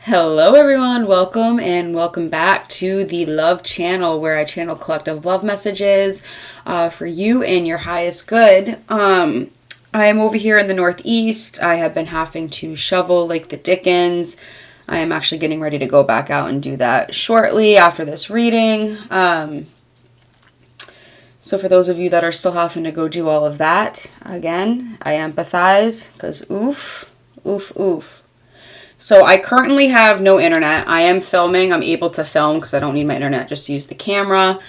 Hello everyone, welcome back to the Love Channel, where I channel collective love messages for you and your highest good. I am over here in the Northeast. I have been having to shovel like the Dickens. I am actually getting ready to go back out and do that shortly after this reading. So for those of you that are still having to go do all of that, again, I empathize because oof. So I currently have no internet. I am filming. I'm able to film because I don't need my internet, just use the camera.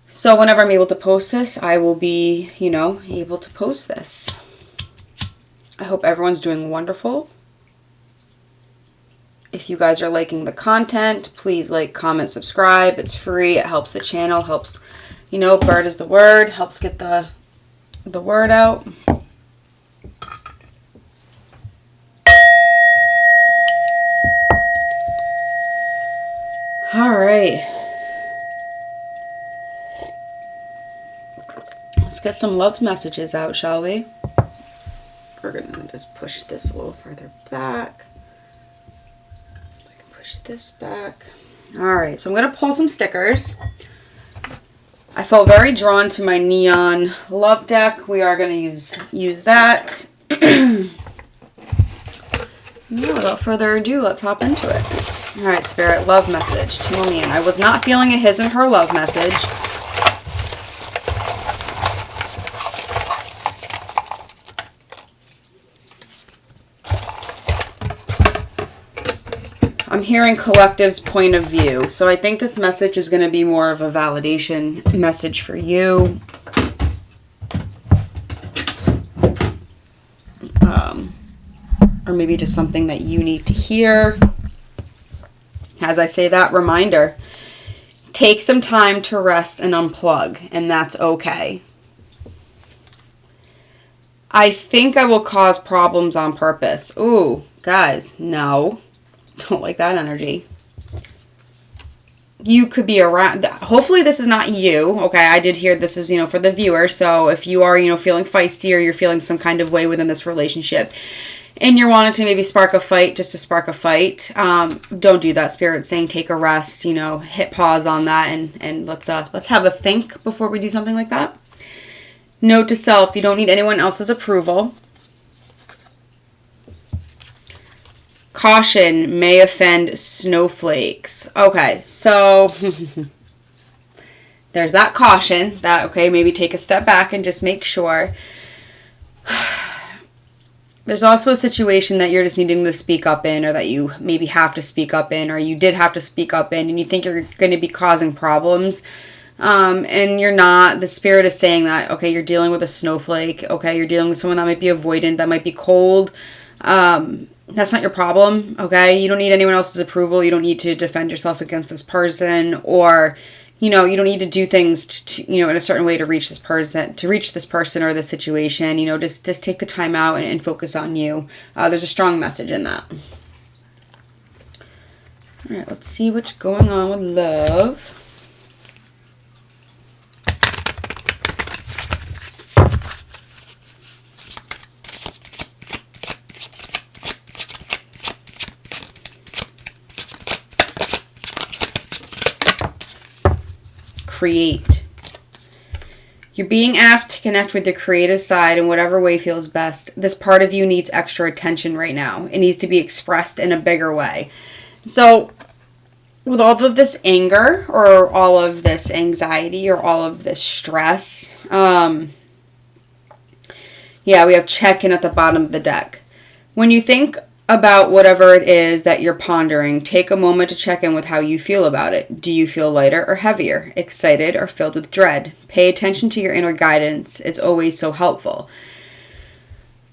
So whenever I'm able to post this, I will be, able to post this. I hope everyone's doing wonderful. If you guys are liking the content, please like, comment, subscribe. It's free. It helps the channel, helps, bird is the word, helps get the word out. All right. Let's get some love messages out, shall we? We're going to just push this a little further back. I can push this back. All right, so I'm going to pull some stickers. I felt very drawn to my neon love deck. We are going to use that. Yeah, without further ado, let's hop into it. All right, Spirit, love message. Tell me in. I was not feeling a his and her love message. I'm hearing collective's point of view. So I think this message is going to be more of a validation message for you. Or maybe just something that you need to hear. As I say that, reminder, take some time to rest and unplug, and that's okay. I think I will cause problems on purpose. Ooh, guys, no. Don't like that energy. You could be around, hopefully this is not you, okay? I did hear this is, for the viewer, so if you are, feeling feisty or you're feeling some kind of way within this relationship, and you're wanting to maybe spark a fight, just to spark a fight, don't do that. Spirit's saying take a rest, hit pause on that, and let's have a think before we do something like that. Note to self, you don't need anyone else's approval. Caution may offend snowflakes. Okay, so there's that caution that, okay, maybe take a step back and just make sure. There's also a situation that you're just needing to speak up in, or that you maybe have to speak up in, or you did have to speak up in, and you think you're going to be causing problems, and you're not. The Spirit is saying that, okay, you're dealing with a snowflake, okay, you're dealing with someone that might be avoidant, that might be cold. That's not your problem, okay? You don't need anyone else's approval. You don't need to defend yourself against this person, or you don't need to do things to in a certain way to reach this person or this situation. Just take the time out and focus on you. There's a strong message in that. All right, let's see what's going on with love. Create. You're being asked to connect with your creative side in whatever way feels best. This part of you needs extra attention right now. It needs to be expressed in a bigger way. So with all of this anger, or all of this anxiety, or all of this stress, we have check-in at the bottom of the deck. When you think about whatever it is that you're pondering, take a moment to check in with how you feel about it. Do you feel lighter or heavier, excited or filled with dread? Pay attention to your inner guidance. It's always so helpful.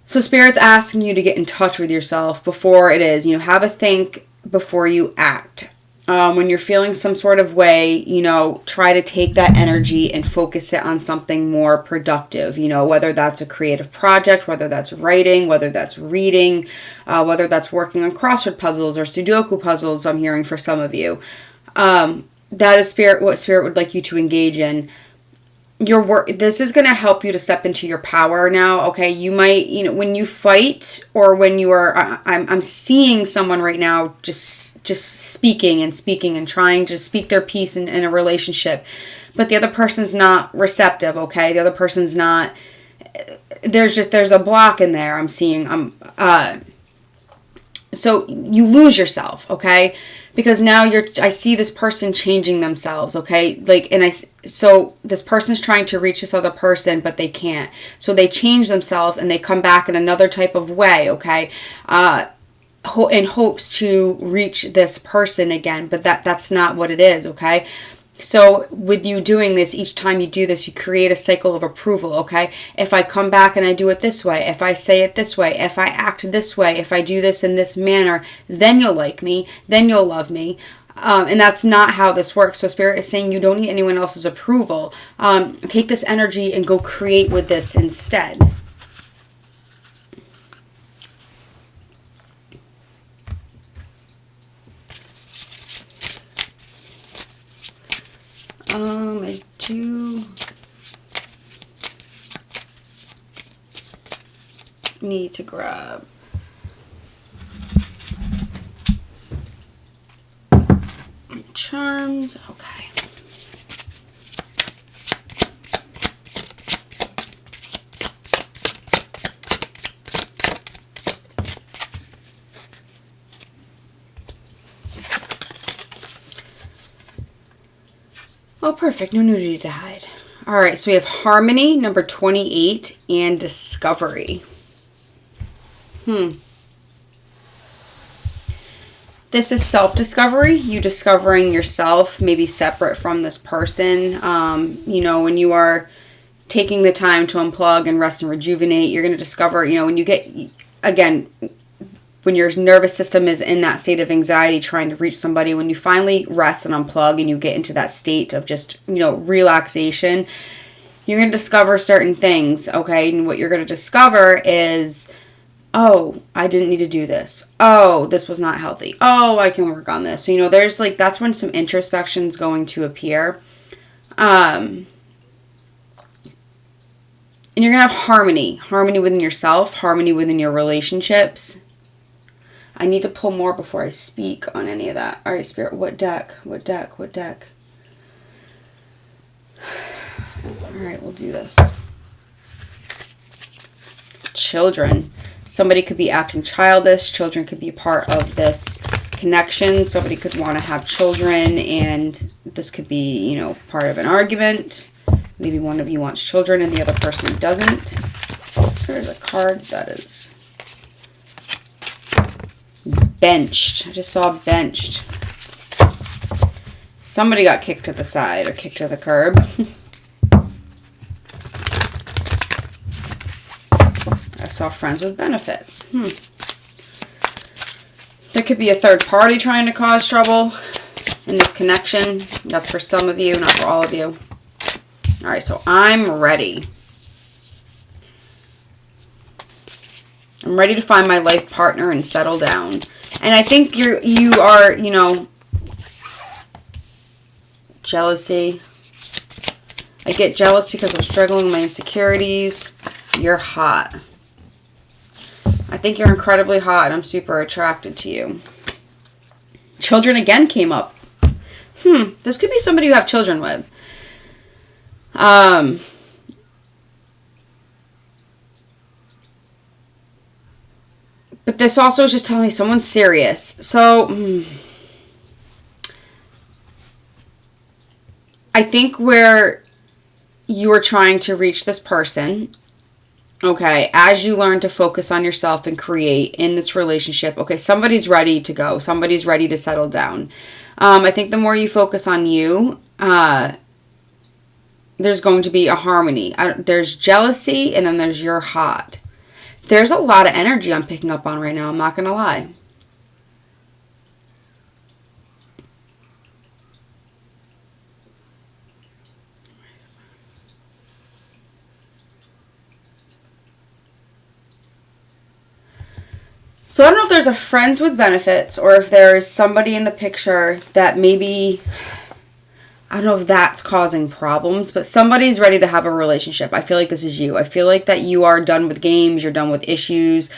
So Spirit's asking you to get in touch with yourself before it is, have a think before you act. When you're feeling some sort of way, try to take that energy and focus it on something more productive, whether that's a creative project, whether that's writing, whether that's reading, whether that's working on crossword puzzles or Sudoku puzzles, I'm hearing for some of you. That is what Spirit would like you to engage in. your work, this is going to help you to step into your power now. Okay, you might, when you fight, or when you are, I'm seeing someone right now just speaking and trying to speak their piece in a relationship, but the other person's not receptive. Okay, the other person's not, there's a block in there. I'm seeing, so you lose yourself. Okay, because now I see this person changing themselves. Okay, like, so this person's trying to reach this other person, but they can't, so they change themselves and they come back in another type of way. Okay, in hopes to reach this person again, but that's not what it is. Okay, so with you doing this, each time you do this, you create a cycle of approval. Okay, if I come back and I do it this way, if I say it this way, if I act this way, if I do this in this manner, then you'll like me, then you'll love me. And that's not how this works. So Spirit is saying you don't need anyone else's approval. Take this energy and go create with this instead. I do need to grab charms. Okay. Oh, perfect. No nudity to hide. All right, so we have harmony, number 28, and discovery. This is self-discovery, you discovering yourself, maybe separate from this person. When you are taking the time to unplug and rest and rejuvenate, you're going to discover, when you get, again, when your nervous system is in that state of anxiety trying to reach somebody, when you finally rest and unplug and you get into that state of just, relaxation, you're going to discover certain things, okay? And what you're going to discover is, oh, I didn't need to do this. Oh, this was not healthy. Oh, I can work on this. So, there's that's when some introspection is going to appear. And you're going to have harmony within yourself, harmony within your relationships. I need to pull more before I speak on any of that. All right, Spirit, what deck? All right, we'll do this. Children. Somebody could be acting childish. Children could be a part of this connection. Somebody could want to have children, and this could be, part of an argument. Maybe one of you wants children and the other person doesn't. There's a card that is benched. I just saw benched. Somebody got kicked to the side or kicked to the curb. I saw friends with benefits. There could be a third party trying to cause trouble in this connection. That's for some of you, not for all of you. All right, so I'm ready. I'm ready to find my life partner and settle down. And I think you are, jealousy. I get jealous because I'm struggling with my insecurities. You're hot. I think you're incredibly hot and I'm super attracted to you. Children again came up. This could be somebody you have children with. But this also is just telling me someone's serious. So, I think where you are trying to reach this person, okay, as you learn to focus on yourself and create in this relationship, okay, somebody's ready to go. Somebody's ready to settle down. I think the more you focus on you, there's going to be a harmony. There's jealousy, and then there's you're hot. There's a lot of energy I'm picking up on right now. I'm not going to lie. So I don't know if there's a friends with benefits or if there's somebody in the picture that maybe I don't know if that's causing problems, but somebody's ready to have a relationship. I feel like this is you. I feel like that you are done with games. You're done with issues.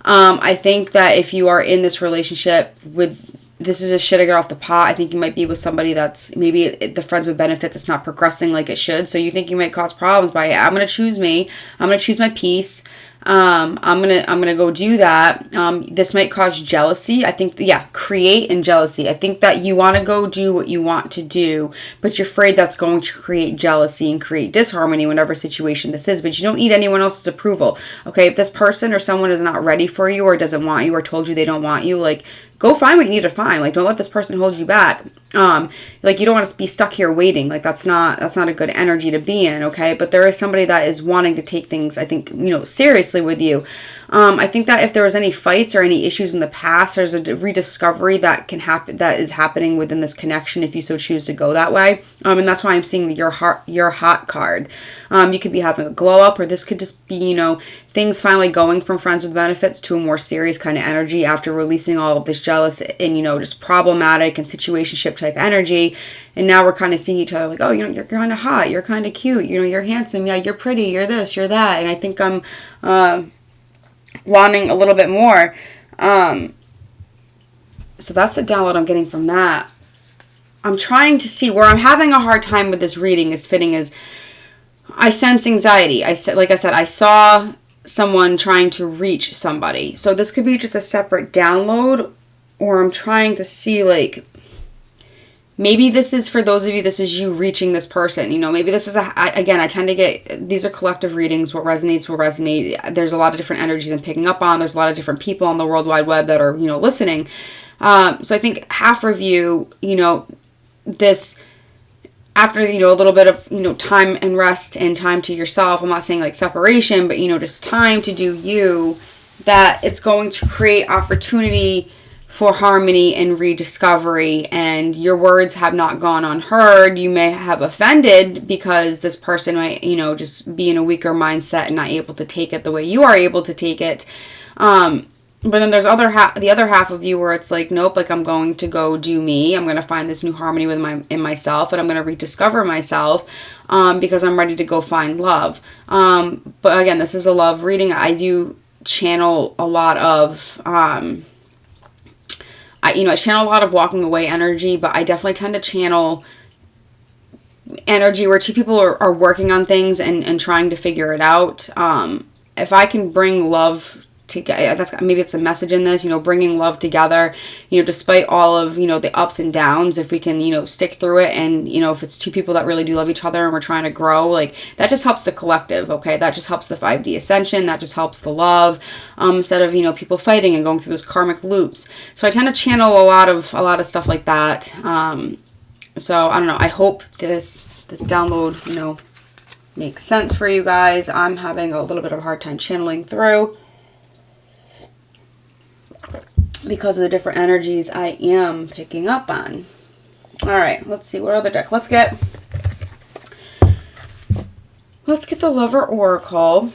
I think that if you are in this relationship with, this is a shit I get off the pot. I think you might be with somebody that's maybe the friends with benefits. It's not progressing like it should. So you think you might cause problems by, I'm going to choose me. I'm going to choose my peace. I'm gonna go do that. This might cause jealousy. I think, yeah, create and jealousy. I think that you want to go do what you want to do, but you're afraid that's going to create jealousy and create disharmony, whatever situation this is. But you don't need anyone else's approval. Okay, if this person or someone is not ready for you or doesn't want you or told you they don't want you, like, go find what you need to find. Like, don't let this person hold you back. Like, you don't want to be stuck here waiting. Like, that's not a good energy to be in, okay? But there is somebody that is wanting to take things, I think, seriously with you. I think that if there was any fights or any issues in the past, there's a rediscovery that can happen, that is happening within this connection if you so choose to go that way. And that's why I'm seeing the your hot card. You could be having a glow up, or this could just be, things finally going from friends with benefits to a more serious kind of energy after releasing all of this jealous and, just problematic and situationship type energy. And now we're kind of seeing each other like, oh, you're kind of hot, you're kind of cute, you're handsome, yeah, you're pretty, you're this, you're that. And I think I'm wanting a little bit more. So that's the download I'm getting from that. I'm trying to see where I'm having a hard time with this reading is fitting is I sense anxiety. I saw someone trying to reach somebody. So this could be just a separate download, or I'm trying to see, like, maybe this is for those of you, this is you reaching this person. Maybe this is again, I tend to get, these are collective readings. What resonates will resonate. There's a lot of different energies I'm picking up on. There's a lot of different people on the World Wide Web that are, listening. So I think half of you, this, after, a little bit of, time and rest and time to yourself, I'm not saying like separation, but, just time to do you, that it's going to create opportunity for harmony and rediscovery, and your words have not gone unheard. You may have offended because this person might, just be in a weaker mindset and not able to take it the way you are able to take it. But then there's the other half of you where it's like, nope, like, I'm going to go do me. I'm going to find this new harmony in myself, and I'm going to rediscover myself because I'm ready to go find love. But again, this is a love reading. I do channel a lot of, I channel a lot of walking away energy, but I definitely tend to channel energy where two people are working on things and trying to figure it out. If I can bring love together, maybe it's a message in this, bringing love together, despite all of, the ups and downs, if we can, stick through it, and, if it's two people that really do love each other and we're trying to grow, like, that just helps the collective, okay? That just helps the 5D ascension, that just helps the love, instead of, people fighting and going through those karmic loops. So I tend to channel a lot of stuff like that. So I don't know, I hope this download, makes sense for you guys. I'm having a little bit of a hard time channeling through because of the different energies I am picking up on. All right, let's see what other deck. Let's get the Lover Oracle.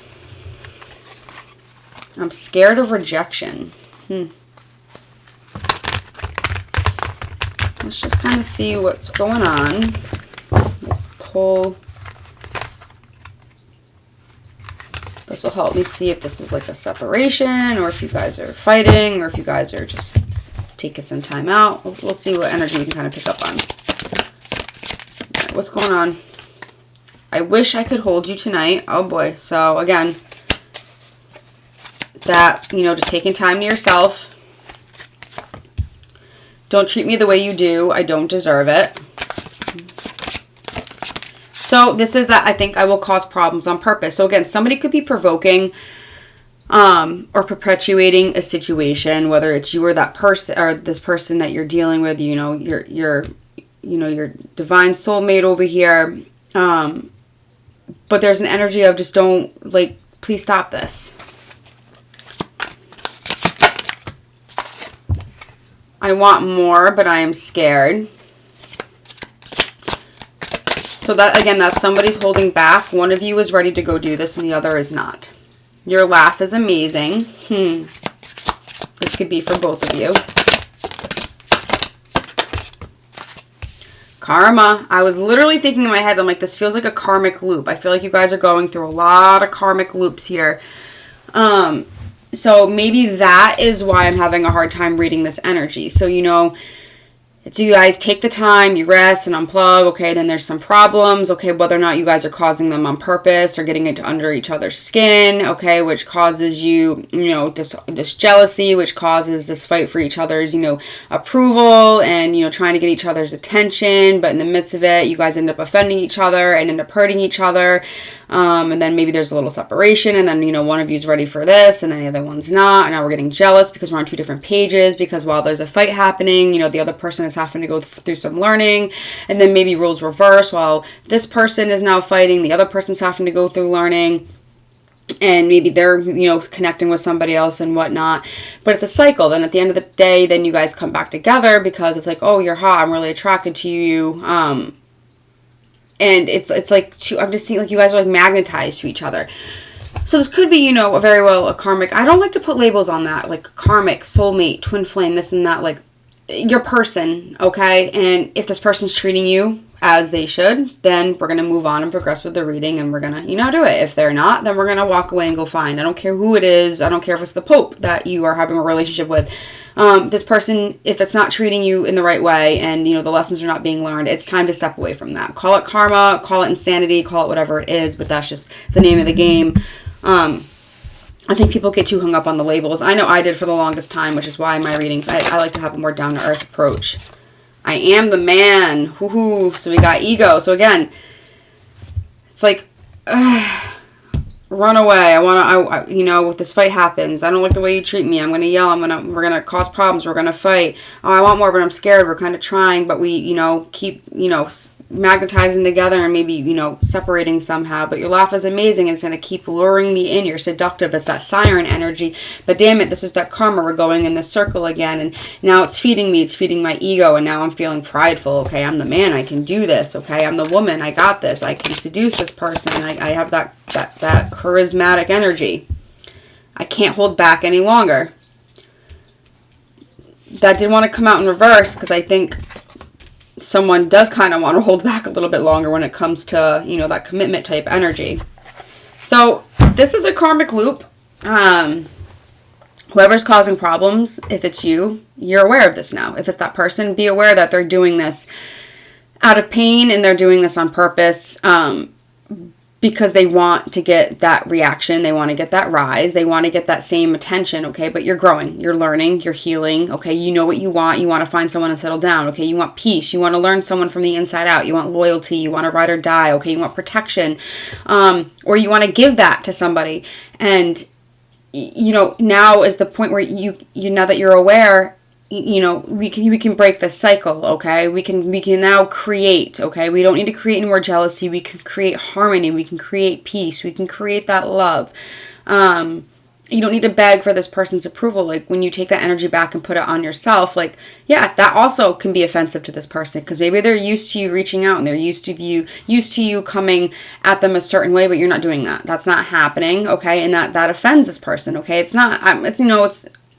I'm scared of rejection. Let's just kind of see what's going on. Pull. This will help me see if this is like a separation, or if you guys are fighting, or if you guys are just taking some time out. We'll see what energy we can kind of pick up on. All right, what's going on? I wish I could hold you tonight. Oh boy. So again, that, just taking time to yourself. Don't treat me the way you do. I don't deserve it. So this is that I think I will cause problems on purpose. So again, somebody could be provoking or perpetuating a situation, whether it's you or that person, or this person that you're dealing with, your divine soulmate over here. But there's an energy of just don't, like, please stop this. I want more, but I am scared. So that, again, that's somebody's holding back. One of you is ready to go do this and the other is not. Your laugh is amazing. This could be for both of you. Karma. I was literally thinking in my head, I'm like, this feels like a karmic loop. I feel like you guys are going through a lot of karmic loops here. So maybe that is why I'm having a hard time reading this energy. So, so you guys take the time, you rest and unplug, okay, then there's some problems, okay, whether or not you guys are causing them on purpose or getting into under each other's skin, okay, which causes you, this jealousy, which causes this fight for each other's, approval and, trying to get each other's attention, but in the midst of it, you guys end up offending each other and end up hurting each other, and then maybe there's a little separation, and then, one of you's ready for this, and then the other one's not, and now we're getting jealous because we're on two different pages, because while there's a fight happening, the other person is having to go through some learning, and then maybe roles reverse, while this person is now fighting, the other person's having to go through learning, and maybe they're, connecting with somebody else and whatnot, but it's a cycle. Then at the end of the day, then you guys come back together because it's like, oh, you're hot, I'm really attracted to you, and it's like, I'm just seeing like you guys are like magnetized to each other. So this could be, very well a karmic. I don't like to put labels on that, like karmic, soulmate, twin flame, this and that, like your person, okay? And if this person's treating you as they should, then we're going to move on and progress with the reading, and we're going to, do it. If they're not, then we're going to walk away and go find. I don't care who it is. I don't care if it's the Pope that you are having a relationship with. This person, if it's not treating you in the right way and, the lessons are not being learned, it's time to step away from that. Call it karma, call it insanity, call it whatever it is, but that's just the name of the game. I think people get too hung up on the labels. I know I did for the longest time, which is why in my readings, I like to have a more down-to-earth approach. I am the man. Woohoo. So we got ego. So again, it's like, run away. If this fight happens, I don't like the way you treat me. I'm going to yell. We're going to cause problems. We're going to fight. Oh, I want more, but I'm scared. We're kind of trying, but we, keep, magnetizing together and maybe, separating somehow. But your laugh is amazing. It's going to keep luring me in. You're seductive. It's that siren energy. But damn it, this is that karma. We're going in this circle again. And now it's feeding me. It's feeding my ego. And now I'm feeling prideful. Okay, I'm the man. I can do this. Okay, I'm the woman. I got this. I can seduce this person. I have that charismatic energy. I can't hold back any longer. That did want to come out in reverse because I think someone does kind of want to hold back a little bit longer when it comes to, that commitment type energy. So this is a karmic loop. Whoever's causing problems, if it's you, you're aware of this now. If it's that person, be aware that they're doing this out of pain and they're doing this on purpose, because they want to get that reaction, they want to get that rise, they want to get that same attention, okay? But you're growing, you're learning, you're healing, okay? You know what you want to find someone to settle down, okay? You want peace, you want to learn someone from the inside out, you want loyalty, you want to ride or die, okay? You want protection, or you want to give that to somebody. And, now is the point where you now that you're aware, we can break this cycle, okay? We can now create, okay? We don't need to create any more jealousy. We can create harmony. We can create peace. We can create that love. You don't need to beg for this person's approval. Like when you take that energy back and put it on yourself, like, yeah, that also can be offensive to this person because maybe they're used to you reaching out and they're used to you coming at them a certain way, but you're not doing that. That's not happening, okay? And that offends this person, okay? It's not,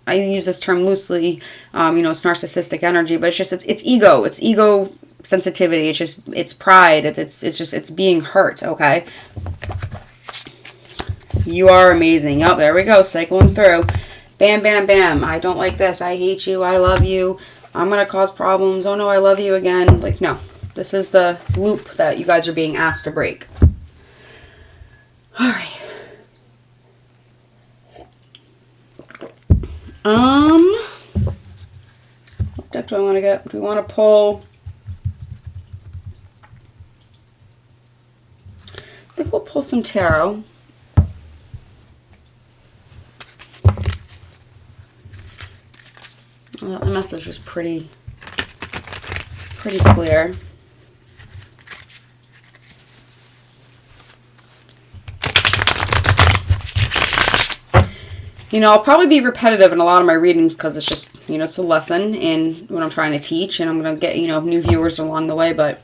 I use this term loosely, it's narcissistic energy, but it's ego. It's ego sensitivity. It's pride. It's being hurt, okay? You are amazing. Oh, there we go. Cycling through. Bam, bam, bam. I don't like this. I hate you. I love you. I'm going to cause problems. Oh no, I love you again. Like, no. This is the loop that you guys are being asked to break. All right. What deck do I want to get? Do we want to pull? I think we'll pull some tarot. Well, the message was pretty clear. I'll probably be repetitive in a lot of my readings because it's just, it's a lesson in what I'm trying to teach, and I'm going to get, new viewers along the way, but,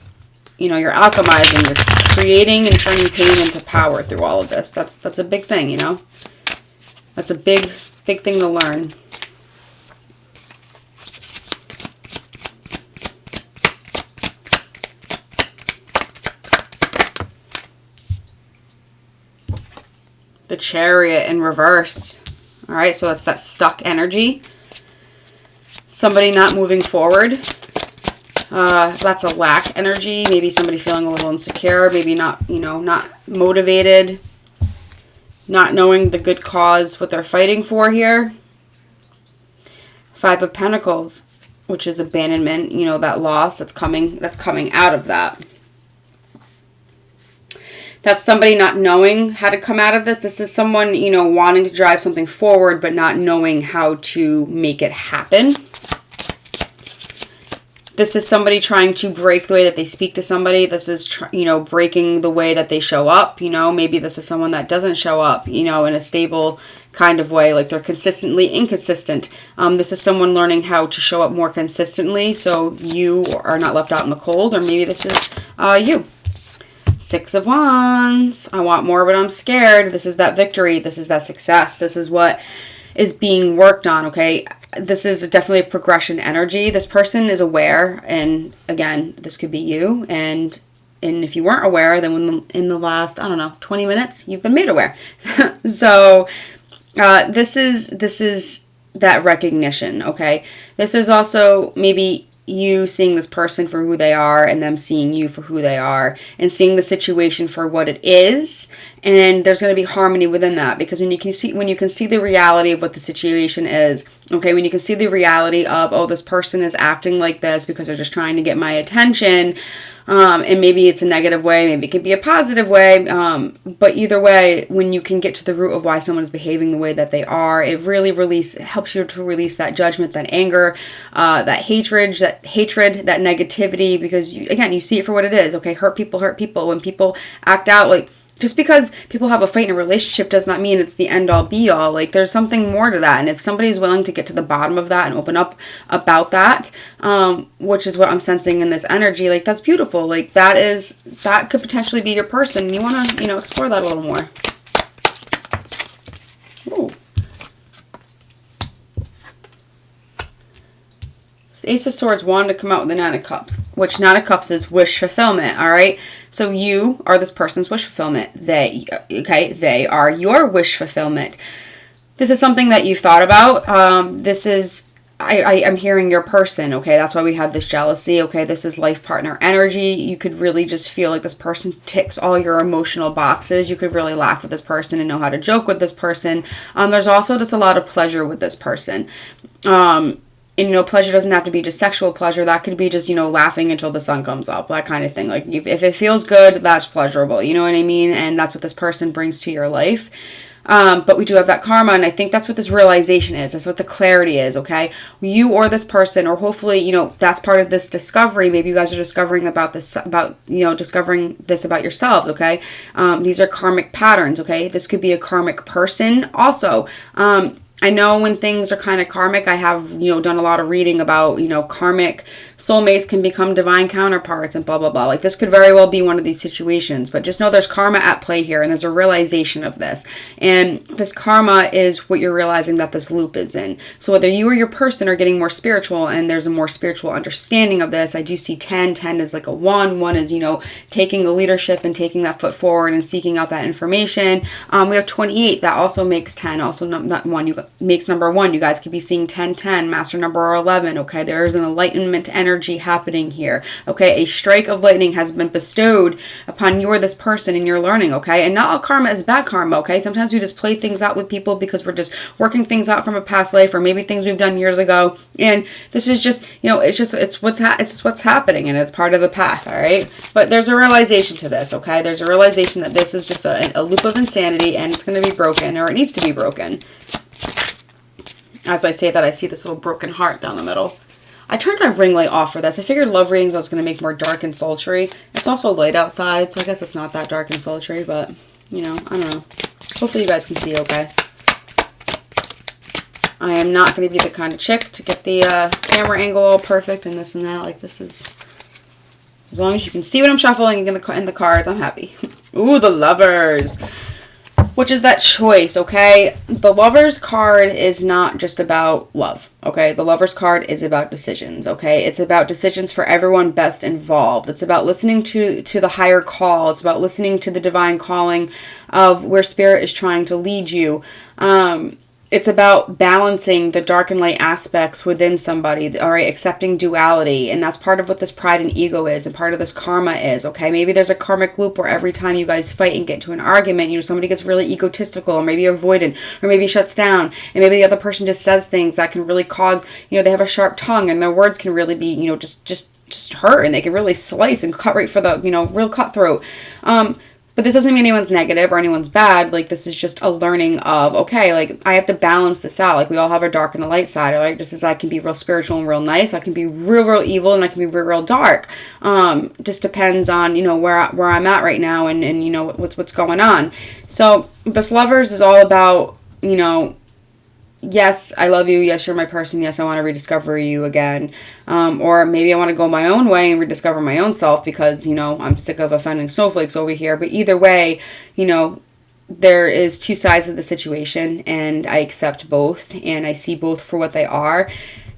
you're alchemizing, you're creating and turning pain into power through all of this. That's a big thing, That's a big thing to learn. The Chariot in reverse. All right, so that's that stuck energy. Somebody not moving forward. That's a lack energy. Maybe somebody feeling a little insecure. Maybe not, not motivated. Not knowing the good cause, what they're fighting for here. Five of Pentacles, which is abandonment, that loss that's coming out of that. That's somebody not knowing how to come out of this. This is someone, wanting to drive something forward, but not knowing how to make it happen. This is somebody trying to break the way that they speak to somebody. This is, breaking the way that they show up. Maybe this is someone that doesn't show up, in a stable kind of way, like they're consistently inconsistent. This is someone learning how to show up more consistently so you are not left out in the cold, or maybe this is you. Six of Wands. I want more, but I'm scared. This is that victory. This is that success. This is what is being worked on, okay? This is definitely a progression energy. This person is aware, and again, this could be you, and if you weren't aware, then in the last, 20 minutes, you've been made aware. So this is that recognition, okay? This is also maybe you seeing this person for who they are and them seeing you for who they are and seeing the situation for what it is. And there's going to be harmony within that, because when you can see the reality of what the situation is, okay, when you can see the reality of, oh, this person is acting like this because they're just trying to get my attention, and maybe it's a negative way, maybe it could be a positive way, but either way, when you can get to the root of why someone is behaving the way that they are, it really helps you to release that judgment, that anger, that hatred, that negativity, because you see it for what it is, okay? Hurt people. When people act out, like, just because people have a fight in a relationship does not mean it's the end all be all. Like, there's something more to that. And if somebody's willing to get to the bottom of that and open up about that, which is what I'm sensing in this energy, like, that's beautiful. Like, that could potentially be your person. You want to, explore that a little more. Ooh. Ace of Swords wanted to come out with the Nine of Cups, which Nine of Cups is wish fulfillment, all right? So you are this person's wish fulfillment. They are your wish fulfillment. This is something that you've thought about. I'm hearing your person, okay? That's why we have this jealousy, okay? This is life partner energy. You could really just feel like this person ticks all your emotional boxes. You could really laugh with this person and know how to joke with this person. There's also just a lot of pleasure with this person. And, pleasure doesn't have to be just sexual pleasure. That could be just, laughing until the sun comes up, that kind of thing. Like, if it feels good, that's pleasurable. You know what I mean? And that's what this person brings to your life. But we do have that karma, and I think that's what this realization is. That's what the clarity is, okay? You or this person, or hopefully, that's part of this discovery. Maybe you guys are discovering discovering this about yourselves, okay? These are karmic patterns, okay? This could be a karmic person also. I know when things are kind of karmic, I have, done a lot of reading about, karmic soulmates can become divine counterparts and blah, blah, blah. Like, this could very well be one of these situations, but just know there's karma at play here, and there's a realization of this. And this karma is what you're realizing that this loop is in. So whether you or your person are getting more spiritual, and there's a more spiritual understanding of this, I do see 10. 10 is like a 1. 1 is, taking the leadership and taking that foot forward and seeking out that information. We have 28. That also makes 10. Also, not 1. Makes number 1. You guys could be seeing 1010, master number 11. Okay, there is an enlightenment energy happening here. Okay, a strike of lightning has been bestowed upon you or this person, and you're learning. Okay, and not all karma is bad karma. Okay, sometimes we just play things out with people because we're just working things out from a past life, or maybe things we've done years ago. And this is just, it's what's happening, and it's part of the path. All right, but there's a realization to this. Okay, there's a realization that this is just a loop of insanity, and it's going to be broken, or it needs to be broken. As I say that, I see this little broken heart down the middle. I turned my ring light off for this. I figured love readings I was going to make more dark and sultry. It's also light outside, so I guess it's not that dark and sultry, but, I don't know. Hopefully you guys can see okay. I am not going to be the kind of chick to get the camera angle all perfect and this and that. Like, this is... As long as you can see what I'm shuffling in the cards, I'm happy. Ooh, the Lovers. which is that choice, okay? The Lover's card is not just about love, okay? The Lover's card is about decisions, okay? It's about decisions for everyone best involved. It's about listening to the higher call. It's about listening to the divine calling of where spirit is trying to lead you. It's about balancing the dark and light aspects within somebody, all right, accepting duality. And that's part of what this pride and ego is, and part of this karma is, okay? Maybe there's a karmic loop where every time you guys fight and get into an argument, you know, somebody gets really egotistical, or maybe avoidant, or maybe shuts down, and maybe the other person just says things that can really cause, you know, they have a sharp tongue, and their words can really be, you know, just hurt, and they can really slice and cut right for the, you know, real cutthroat. But this doesn't mean anyone's negative or anyone's bad. Like, this is just a learning of, okay, like, I have to balance this out. Like, we all have our dark and a light side, right? Just as I can be real spiritual and real nice, I can be real evil, and I can be real dark. Just depends on, you know, where I'm at right now, and you know, what's going on. So this Lovers is all about, you know, yes, I love you. Yes, you're my person. Yes, I want to rediscover you again. Or maybe I want to go my own way and rediscover my own self because, you know, I'm sick of offending snowflakes over here. But either way, you know, there is two sides of the situation, and I accept both, and I see both for what they are.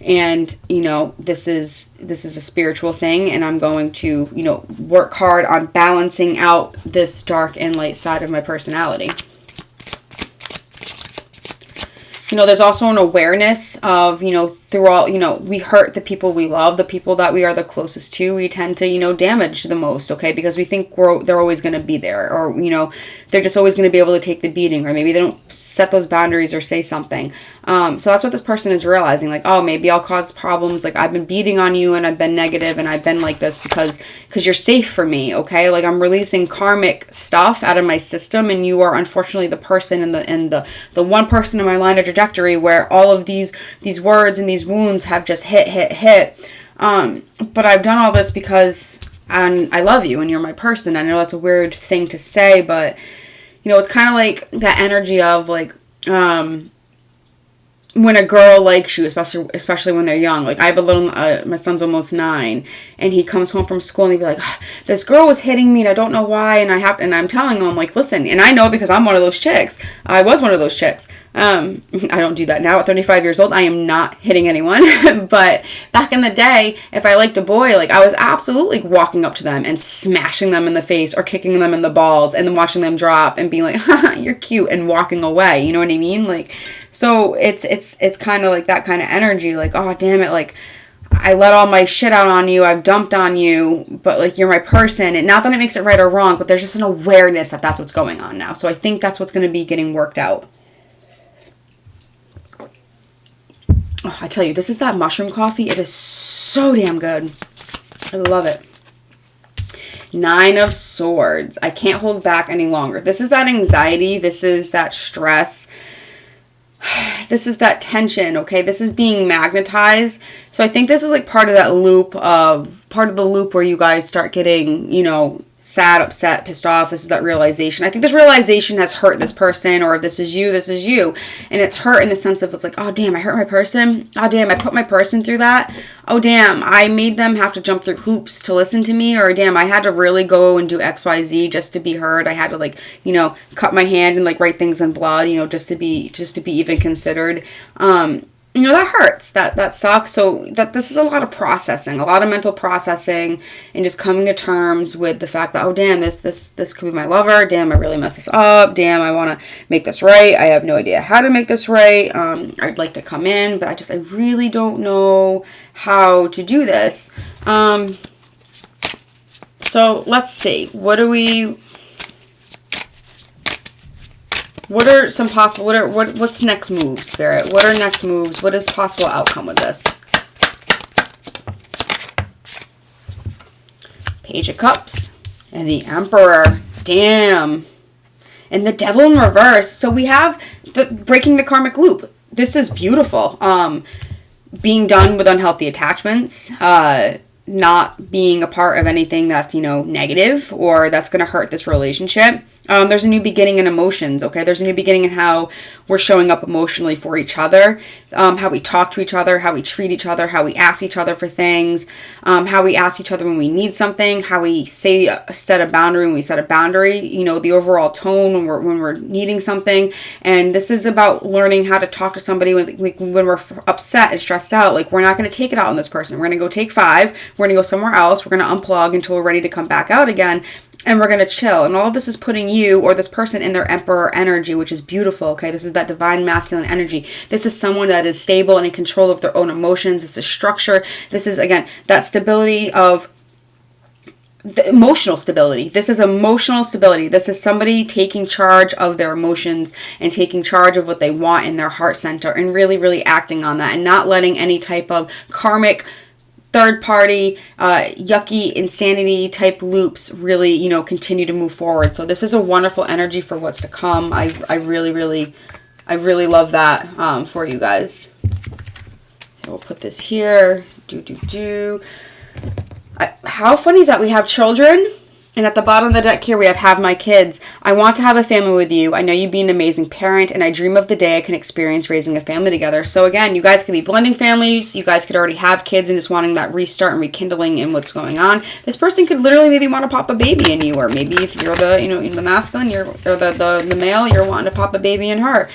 And, you know, this is a spiritual thing, and I'm going to, you know, work hard on balancing out this dark and light side of my personality. You know, there's also an awareness of, you know, through all, you know, we hurt the people we love, the people that we are the closest to, we tend to, you know, damage the most, okay? Because we think they're always going to be there, or, you know, they're just always going to be able to take the beating, or maybe they don't set those boundaries or say something. So that's what this person is realizing, like, oh, maybe I'll cause problems, like, I've been beating on you, and I've been negative, and I've been like this because you're safe for me, okay? Like, I'm releasing karmic stuff out of my system, and you are unfortunately the person and the one person in my line of trajectory where all of these words and these wounds have just hit. But I've done all this because I love you and you're my person. I know that's a weird thing to say, but, you know, it's kind of like that energy of, like, when a girl likes you, especially when they're young. Like, I have a little, my son's almost 9, and he comes home from school and he'd be like, oh, this girl was hitting me and I don't know why, and I'm telling him, like, listen, and I know because I'm one of those chicks. I was one of those chicks. I don't do that now at 35 years old. I am not hitting anyone. But back in the day, if I liked a boy, like, I was absolutely walking up to them and smashing them in the face or kicking them in the balls and then watching them drop and being like, haha, you're cute, and walking away. You know what I mean? Like, so it's kind of like that kind of energy, like, oh, damn it, like, I let all my shit out on you, I've dumped on you, but, like, you're my person. And not that it makes it right or wrong, but there's just an awareness that that's what's going on now. So I think that's what's going to be getting worked out. Oh, I tell you, this is that mushroom coffee. It is so damn good. I love it. 9 of Swords. I can't hold back any longer. This is that anxiety. This is that stress. This is that tension, okay? This is being magnetized. So I think this is like part of the loop where you guys start getting, you know, sad, upset, pissed off. This is that realization. I think this realization has hurt this person, or if this is you, this is you. And it's hurt in the sense of, it's like, oh, damn, I hurt my person. Oh, damn, I put my person through that. Oh, damn, I made them have to jump through hoops to listen to me. Or, damn, I had to really go and do X, Y, Z just to be heard. I had to, like, you know, cut my hand and, like, write things in blood, you know, just to be even considered. You know, that hurts. That sucks. So this is a lot of processing, a lot of mental processing, and just coming to terms with the fact that, oh, damn, this could be my lover. Damn, I really messed this up. Damn, I want to make this right. I have no idea how to make this right. I'd like to come in, but I really don't know how to do this. So let's see. What are some possible, what's next move, Spirit? What are next moves? What is possible outcome with this? Page of Cups and the Emperor. Damn. And the Devil in reverse. So we have breaking the karmic loop. This is beautiful. Being done with unhealthy attachments. Not being a part of anything that's, you know, negative or that's going to hurt this relationship. There's a new beginning in emotions, okay? There's a new beginning in how we're showing up emotionally for each other, how we talk to each other, how we treat each other, how we ask each other for things, how we ask each other when we need something, how we set a boundary when we set a boundary, you know, the overall tone when we're needing something. And this is about learning how to talk to somebody when we're upset and stressed out. Like, we're not going to take it out on this person. We're going to go take 5. We're going to go somewhere else. We're going to unplug until we're ready to come back out again. And we're going to chill. And all of this is putting you or this person in their emperor energy, which is beautiful, okay? This is that divine masculine energy. This is someone that is stable and in control of their own emotions. This is structure. This is, again, that stability of the emotional stability. This is emotional stability. This is somebody taking charge of their emotions and taking charge of what they want in their heart center and really, really acting on that and not letting any type of karmic third party, yucky insanity type loops really, you know, continue to move forward. So this is a wonderful energy for what's to come. I really love that for you guys. So we'll put this here. How funny is that we have children? And at the bottom of the deck here, we have my kids. I want to have a family with you. I know you'd be an amazing parent, and I dream of the day I can experience raising a family together. So again, you guys could be blending families. You guys could already have kids and just wanting that restart and rekindling in what's going on. This person could literally maybe want to pop a baby in you, or maybe if you're the, you know, the masculine, or the male, you're wanting to pop a baby in her.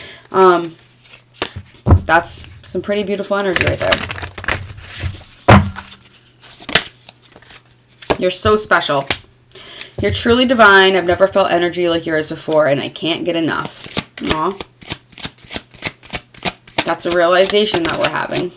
That's some pretty beautiful energy right there. You're so special. You're truly divine. I've never felt energy like yours before, and I can't get enough. Aw. That's a realization that we're having.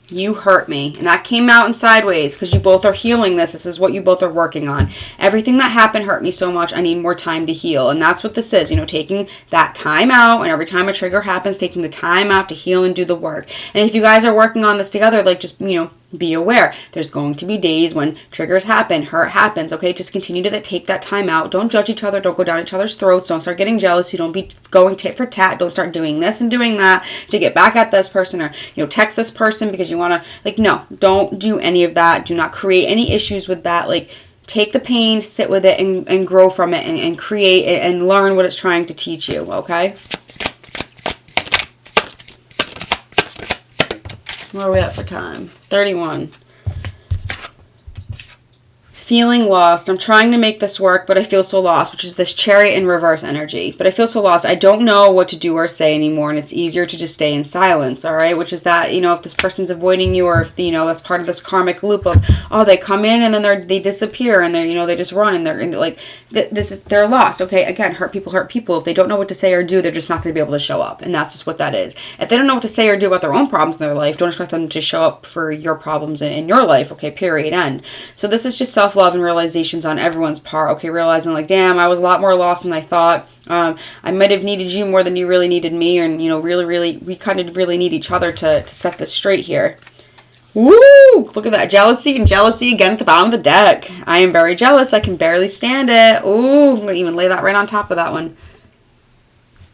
You hurt me. And that came out in sideways because you both are healing this. This is what you both are working on. Everything that happened hurt me so much. I need more time to heal. And that's what this is. You know, taking that time out. And every time a trigger happens, taking the time out to heal and do the work. And if you guys are working on this together, like, just, you know, be aware. There's going to be days when triggers happen, hurt happens, okay? Just continue to take that time out. Don't judge each other. Don't go down each other's throats. Don't start getting jealous. You don't be going tit for tat. Don't start doing this and doing that to get back at this person, or, you know, text this person because you want to, like, no, don't do any of that. Do not create any issues with that. Like, take the pain, sit with it, and grow from it, and create it and learn what it's trying to teach you, okay? Where are we at for time? 31. Feeling lost. I'm trying to make this work, but I feel so lost, which is this Chariot in reverse energy. But I feel so lost. I don't know what to do or say anymore, and it's easier to just stay in silence, all right? Which is that, you know, if this person's avoiding you, or if, you know, that's part of this karmic loop of, oh, they come in and then they disappear, and they're, you know, they just run, and they're like, they're lost, okay? Again, hurt people hurt people. If they don't know what to say or do, they're just not going to be able to show up, and that's just what that is. If they don't know what to say or do about their own problems in their life, don't expect them to show up for your problems in your life, okay? Period, end. So this is just self-love and realizations on everyone's part, okay? Realizing, like, damn, I was a lot more lost than I thought. I might have needed you more than you really needed me, and, you know, really, we kind of really need each other to set this straight here. Woo! Look at that. Jealousy and jealousy again at the bottom of the deck. I am very jealous. I can barely stand it. Ooh, I'm going to even lay that right on top of that one.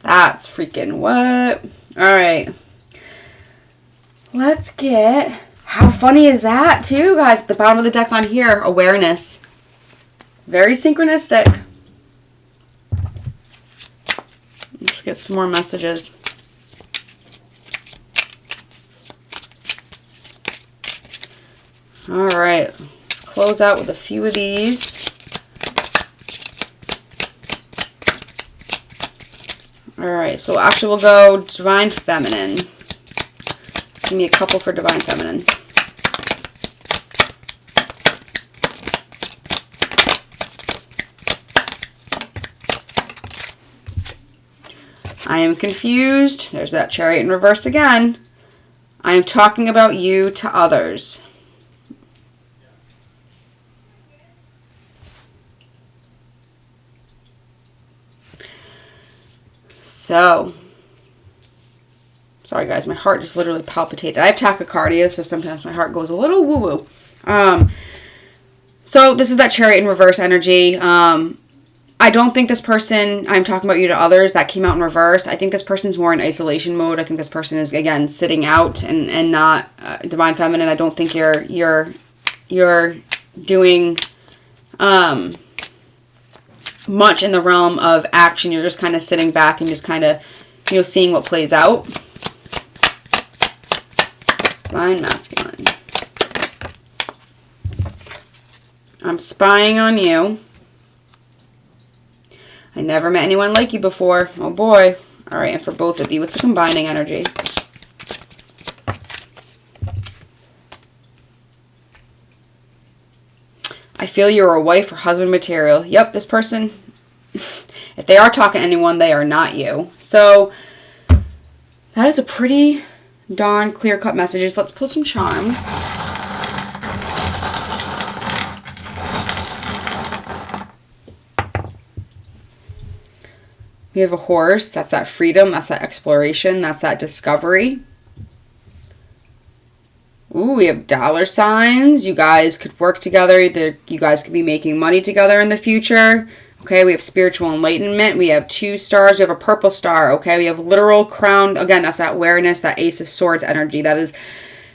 That's freaking what? All right. Let's get... How funny is that, too, guys? The bottom of the deck on here, awareness. Very synchronistic. Let's get some more messages. All right. Let's close out with a few of these. All right. So actually we'll go Divine Feminine. Give me a couple for Divine Feminine. I am confused. There's that Chariot in reverse again. I am talking about you to others. So, sorry guys, my heart just literally palpitated. I have tachycardia, so sometimes my heart goes a little woo-woo. So this is that Chariot in reverse energy. I don't think this person, I'm talking about you to others, that came out in reverse. I think this person's more in isolation mode. I think this person is, again, sitting out and not Divine Feminine. I don't think you're doing, much in the realm of action. You're just kind of sitting back and just kind of, seeing what plays out. Divine Masculine. I'm spying on you. I never met anyone like you before. Oh boy. All right, and for both of you, what's the combining energy? I feel you're a wife or husband material. Yep, this person, if they are talking to anyone, they are not you. So that is a pretty darn clear-cut messages. Let's pull some charms. We have a horse. That's that freedom. That's that exploration. That's that discovery. Ooh, we have dollar signs. You guys could work together. You guys could be making money together in the future. Okay, we have spiritual enlightenment. We have 2 stars. We have a purple star. Okay, we have literal crown. Again, that's that awareness, that Ace of Swords energy. That is,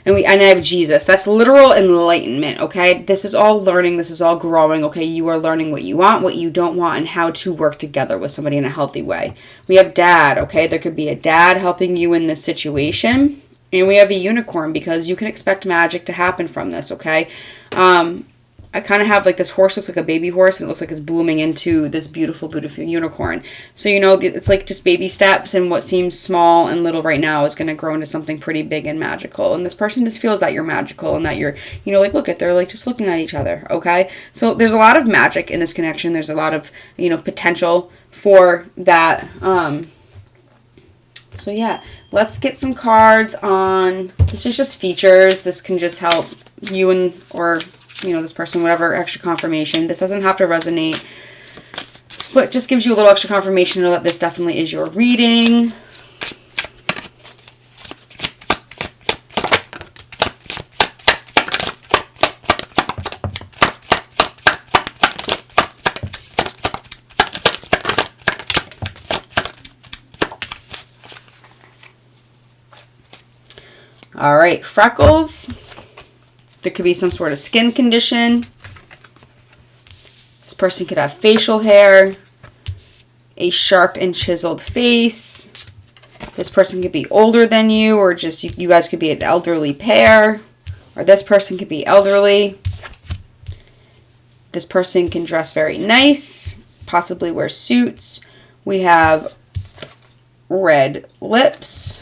and I have Jesus. That's literal enlightenment. Okay, this is all learning. This is all growing. Okay, you are learning what you want, what you don't want, and how to work together with somebody in a healthy way. We have dad. Okay, there could be a dad helping you in this situation. And we have a unicorn because you can expect magic to happen from this, okay? I kind of have like this horse looks like a baby horse and it looks like it's blooming into this beautiful, beautiful unicorn. So, it's like just baby steps, and what seems small and little right now is going to grow into something pretty big and magical. And this person just feels that you're magical and that you're, look at, they're like just looking at each other, okay? So there's a lot of magic in this connection. There's a lot of, potential for that. So yeah, let's get some cards on, this is just features. This can just help you or this person, whatever extra confirmation. This doesn't have to resonate, but just gives you a little extra confirmation to know that this definitely is your reading. All right, freckles. There could be some sort of skin condition. This person could have facial hair, a sharp and chiseled face. This person could be older than you, or just you guys could be an elderly pair, or this person could be elderly. This person can dress very nice, possibly wear suits. We have red lips.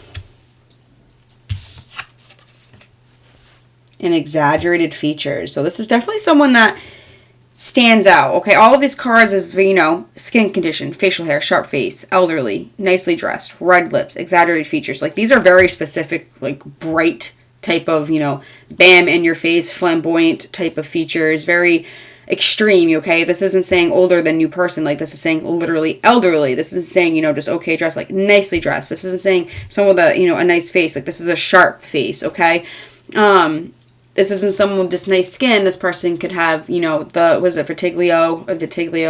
And exaggerated features. So this is definitely someone that stands out. Okay, all of these cards is, skin condition, facial hair, sharp face, elderly, nicely dressed, red lips, exaggerated features. Like these are very specific, like bright type of, bam in your face, flamboyant type of features, very extreme, okay? This isn't saying older than new person. Like this is saying literally elderly. This isn't saying, just okay dressed, like nicely dressed. This isn't saying someone with a, a nice face. Like this is a sharp face, okay? This isn't someone with just nice skin. This person could have, vitiglio,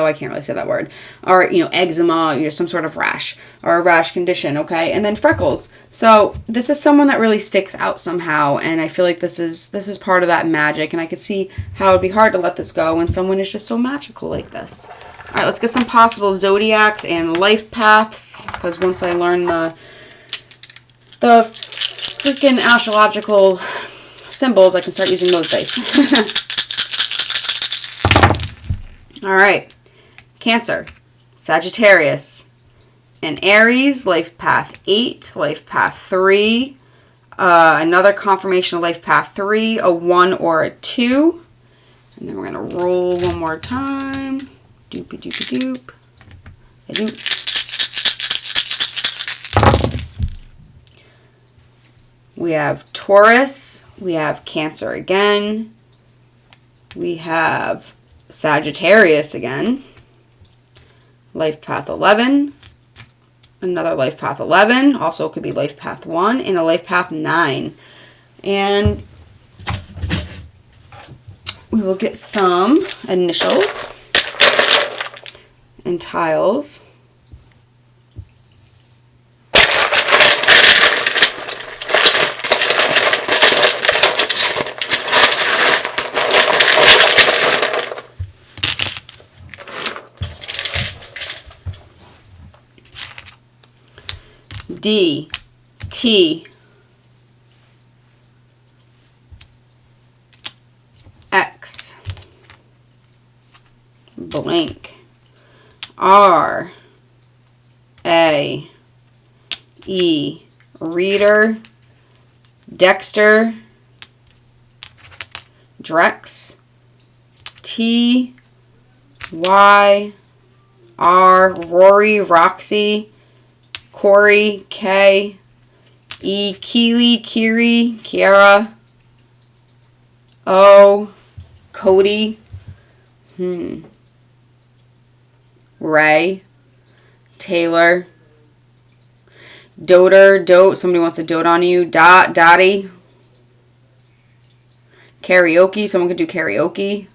I can't really say that word, or, eczema, some sort of rash or a rash condition, okay? And then freckles. So this is someone that really sticks out somehow, and I feel like this is part of that magic, and I could see how it'd be hard to let this go when someone is just so magical like this. All right, let's get some possible zodiacs and life paths, because once I learn the freaking astrological symbols, I can start using those dice. All right, Cancer, Sagittarius, and Aries, life path 8, life path 3, another confirmation of life path 3, a 1 or a 2, and then we're going to roll one more time. Doopy doopy doop. A doop. We have Taurus, we have Cancer again, we have Sagittarius again, life path 11, another life path 11, also could be life path 1, and a life path 9. And we will get some initials and tiles. D, T, X, blank, R, A, E, reader, Dexter, Drex, T, Y, R, Rory, Roxy, Corey, K, E, Keely, Kiri, Kiara, O, Cody, Ray, Taylor, Doter, Dote, somebody wants to dote on you, Dottie, karaoke, someone could do karaoke,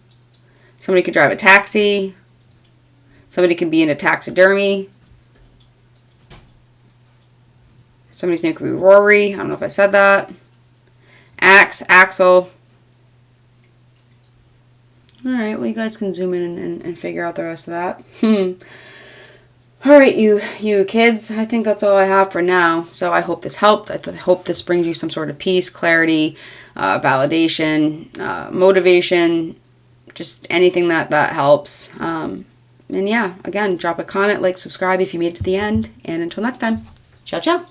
somebody could drive a taxi, somebody could be into taxidermy, somebody's name could be Rory, I don't know if I said that, Axe, Axel. Alright, well you guys can zoom in and figure out the rest of that. Alright, you kids, I think that's all I have for now. So I hope this helped. I hope this brings you some sort of peace, clarity, validation, motivation, just anything that helps. And yeah, again, drop a comment, like, subscribe if you made it to the end. And until next time, ciao, ciao.